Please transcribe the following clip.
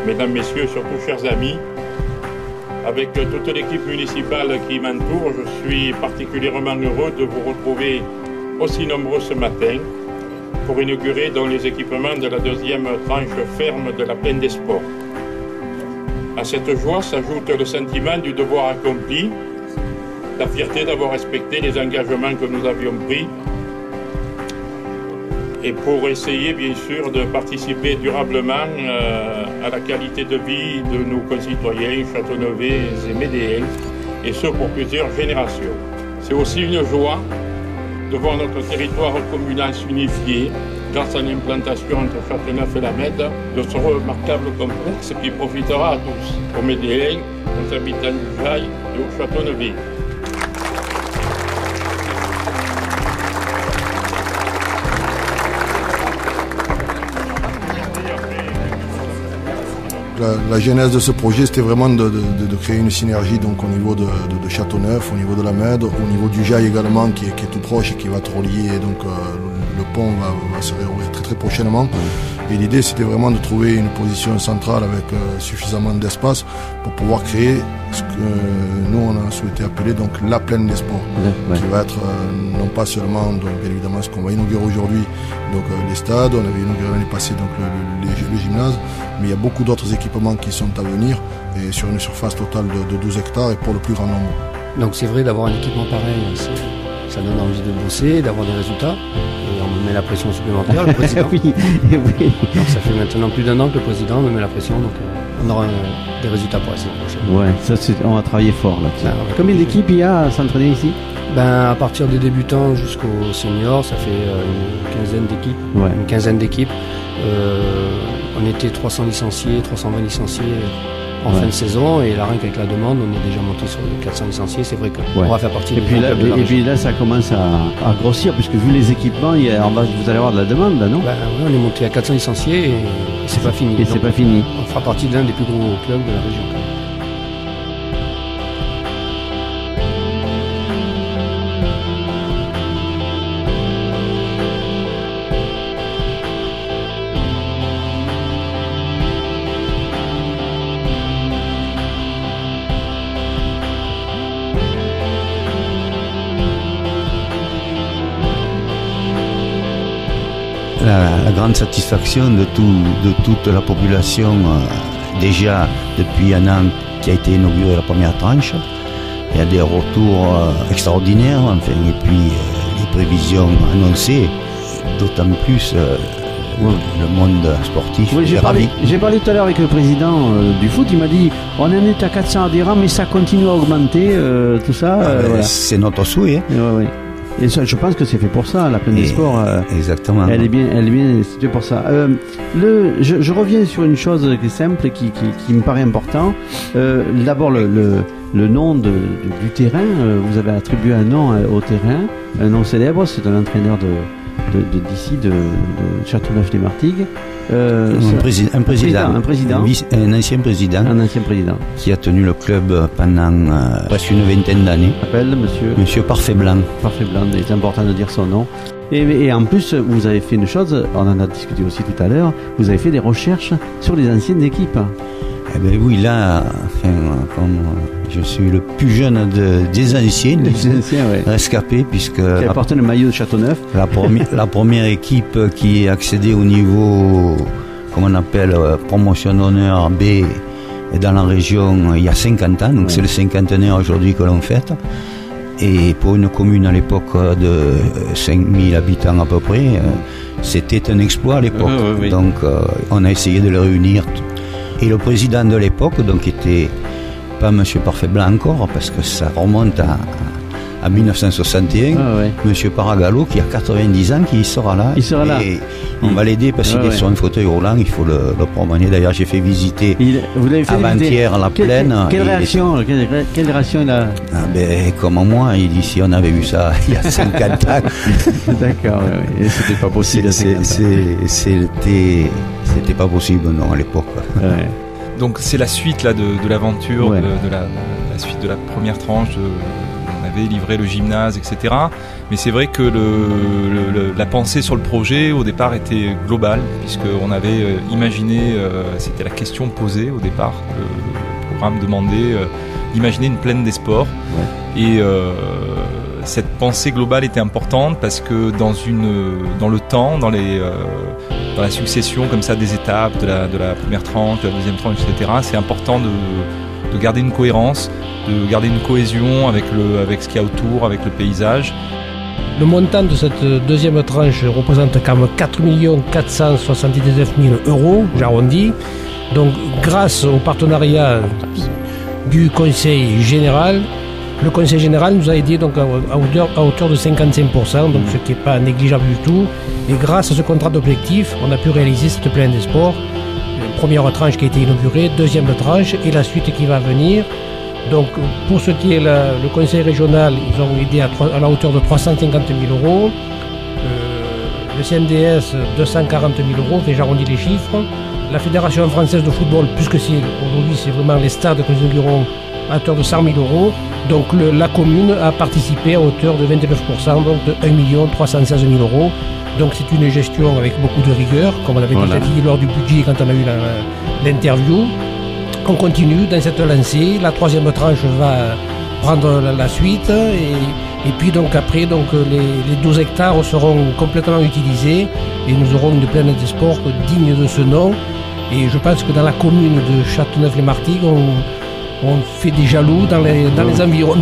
mesdames, messieurs, surtout chers amis, avec toute l'équipe municipale qui m'entoure, je suis particulièrement heureux de vous retrouver aussi nombreux ce matin pour inaugurer dans les équipements de la deuxième tranche ferme de la Plaine des Sports. À cette joie s'ajoute le sentiment du devoir accompli, la fierté d'avoir respecté les engagements que nous avions pris et pour essayer bien sûr de participer durablement à la qualité de vie de nos concitoyens châteauneuvais et médéens, et ce pour plusieurs générations. C'est aussi une joie de voir notre territoire communal s'unifier grâce à l'implantation entre Châteauneuf et la Mède de ce remarquable complexe qui profitera à tous, aux Médéens, aux habitants du Jail et aux Châteauneuvais. La genèse de ce projet, c'était vraiment de créer une synergie donc, au niveau de Châteauneuf, au niveau de la Mède, au niveau du Jail également, qui est tout proche et qui va être relié. Donc, le pont va se réouvrir très très prochainement. Et l'idée, c'était vraiment de trouver une position centrale avec suffisamment d'espace pour pouvoir créer ce que nous, on a souhaité appeler donc, la Plaine des Sports, qui va être non pas seulement, donc, bien évidemment, ce qu'on va inaugurer aujourd'hui, donc les stades, on avait inauguré l'année passée donc, le gymnase, mais il y a beaucoup d'autres équipements qui sont à venir, et sur une surface totale de 12 hectares et pour le plus grand nombre. Donc c'est vrai, d'avoir un équipement pareil, ça donne envie de bosser, d'avoir des résultats. Et on me met la pression supplémentaire, le président. Oui. Donc ça fait maintenant plus d'1 an que le président me met la pression, donc on aura des résultats pour la saison prochaine. Ouais, ça on va travailler fort là-dessus. Combien d'équipes il y a à s'entraîner ici? À partir des débutants jusqu'aux seniors, ça fait une quinzaine d'équipes. Ouais. Une quinzaine d'équipes. On était 300 licenciés, 320 licenciés en fin de saison, et là, rien qu'avec la demande, on est déjà monté sur les 400 licenciés. C'est vrai qu'on va faire partie des clubs de la région. Et puis là, ça commence à grossir, puisque vu les équipements, vous allez avoir de la demande, là, non? Ouais, on est monté à 400 licenciés et c'est pas fini. Et c'est pas fini. On fera partie de l'un des plus gros clubs de la région. La grande satisfaction de toute la population, déjà depuis un an qui a été inaugurée la première tranche. Il y a des retours extraordinaires, enfin, et puis les prévisions annoncées, d'autant plus le monde sportif. Oui, j'ai parlé tout à l'heure avec le président du foot, il m'a dit on en est à 400 adhérents, mais ça continue à augmenter, tout ça. Voilà. C'est notre souhait. Hein. Ouais. Et ça, je pense que c'est fait pour ça, la Plaine des Sports. Exactement. Elle est bien située pour ça. Je reviens sur une chose qui est simple et qui me paraît important. D'abord, le nom du terrain. Vous avez attribué un nom au terrain, un nom célèbre. C'est un entraîneur d'ici, de Châteauneuf-les-Martigues. Un président. Un ancien président. Qui a tenu le club pendant presque une vingtaine d'années. S'appelle Monsieur Parfait Blanc. Parfait Blanc, il est important de dire son nom. Et en plus, vous avez fait une chose, on en a discuté aussi tout à l'heure, vous avez fait des recherches sur les anciennes équipes. Eh bien oui, là, comme je suis le plus jeune des anciens, rescapés, puisque... Qui apporte le maillot de Châteauneuf. La première équipe qui est accédée au niveau, comme on appelle, promotion d'honneur B, est dans la région il y a 50 ans, donc c'est le 50e aujourd'hui que l'on fête. Et pour une commune à l'époque de 5000 habitants à peu près, c'était un exploit à l'époque. Donc on a essayé de les réunir. Et le président de l'époque, donc, était pas M. Parfait Blanc encore, parce que ça remonte à 1961, M. Paragallo, qui a 90 ans, qui sera là. Et on va l'aider parce qu'il est sur un fauteuil roulant, il faut le promener. D'ailleurs, j'ai fait visiter avant-hier la Plaine. Quelle réaction il a? Comme moi, il dit si on avait vu ça il y a 50 ans. D'accord, et c'était pas possible. C'était pas possible, non, à l'époque. Donc c'est la suite là, de l'aventure, de la suite de la première tranche on avait livré le gymnase, etc. Mais c'est vrai que la pensée sur le projet au départ était globale, puisqu'on avait imaginé, c'était la question posée au départ, le programme demandait d'imaginer une plaine des sports. Ouais. Et cette pensée globale était importante parce que dans le temps, dans la succession comme ça des étapes de la première tranche, de la deuxième tranche, etc., c'est important de garder une cohérence, de garder une cohésion avec ce qu'il y a autour, avec le paysage. Le montant de cette deuxième tranche représente quand même 4 479 000 €, j'arrondis. Donc grâce au partenariat du Conseil général, le Conseil général nous a aidé donc à hauteur de 55%, donc ce qui n'est pas négligeable du tout. Et grâce à ce contrat d'objectif, on a pu réaliser cette plaine des sports. Première tranche qui a été inaugurée, deuxième tranche et la suite qui va venir. Donc pour ce qui est le Conseil régional, ils ont aidé à la hauteur de 350 000 €. Le CNDS, 240 000 €, j'arrondis les chiffres. La Fédération française de football, puisque aujourd'hui c'est vraiment les stades que nous inaugurons, à hauteur de 100 000 €. Donc la commune a participé à hauteur de 29%, donc de 1 316 000 €. Donc c'est une gestion avec beaucoup de rigueur, comme on avait déjà dit lors du budget quand on a eu l'interview. On continue dans cette lancée, la troisième tranche va prendre la suite et puis donc après donc, les 12 hectares seront complètement utilisés et nous aurons une plaine des sports digne de ce nom. Et je pense que dans la commune de Châteauneuf-les-Martigues, on fait des jaloux dans les environs.